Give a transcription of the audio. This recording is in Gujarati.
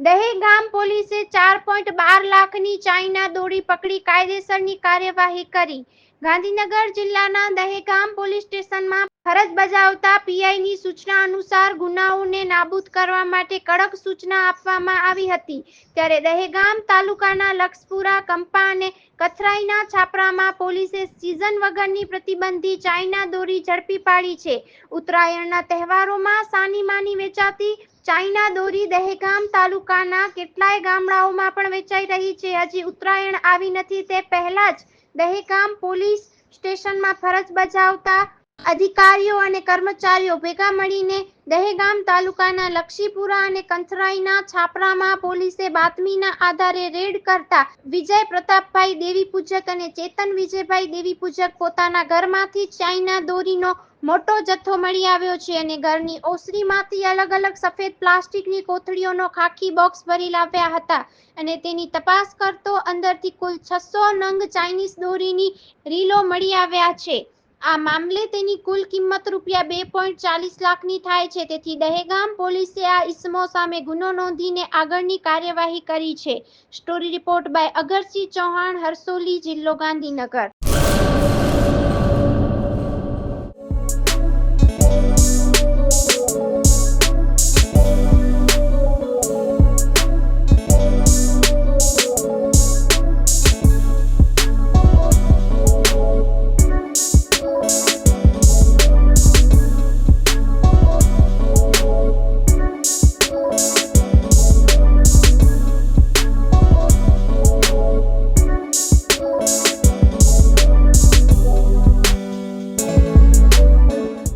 દહેગામ પોલીસે 4.12 લાખની ચાઇના દોરી પકડી કાયદેસરની કાર્યવાહી કરી. ગાંધીનગર જિલ્લાના દહેગામ પોલીસ સ્ટેશનમાં ફરજ બજાવતા પીઆઈની સૂચના અનુસાર ગુનાઓને નાબૂદ કરવા માટે કડક સૂચના આપવામાં આવી હતી. ત્યારે દહેગામ તાલુકાના લક્ષ્મપુરા, કંપા અને કથરાઈના છાપરામાં પોલીસે સીઝન વગરની પ્રતિબંધિત ચાઇના દોરી ઝડપી પાડી છે. ઉત્તરાયણના તહેવારોમાં સાની-માની વેચાતી ચાઇના દોરી દહેગામ તાલુકાના કેટલાય ગામડાઓમાં પણ વેચાઈ રહી છે. હજી ઉત્તરાયણ આવી નથી તે પહેલા જ દહેગામ પોલીસ સ્ટેશનમાં ફરજ બજાવતા અધિકારીઓ અને કર્મચારીઓ ભેગા મળીને દહેગામ તાલુકાના લક્ષ્મીપુરા અને કંથરાઈના છાપરામાં પોલીસે બાતમીના આધારે રેડ કરતા વિજય પ્રતાપભાઈ દેવીપૂજક અને ચેતન વિજયભાઈ દેવીપૂજક પોતાના ઘરમાંથી ચાઇના દોરીનો મોટો જથ્થો મળી આવ્યો છે અને ઘરની ઓસરીમાંથી અલગ-અલગ સફેદ પ્લાસ્ટિકની કોથળીઓનો ખાખી બોક્સ ભરી લાવ્યા હતા અને તેની તપાસ કરતો અંદરથી કુલ 600 નંગ ચાઇનીઝ દોરીની રીલો મળી આવ્યા છે. આ મામલે તેની કુલ કિંમત રૂપિયા 2.40 લાખની થાય છે. તેથી દહેગામ પોલીસે આ ઇસમો સામે ગુનો નોંધીને આગળની કાર્યવાહી કરી છે. Story report by Agarsinh Chauhan, Harsoli, જિલ્લો ગાંધીનગર.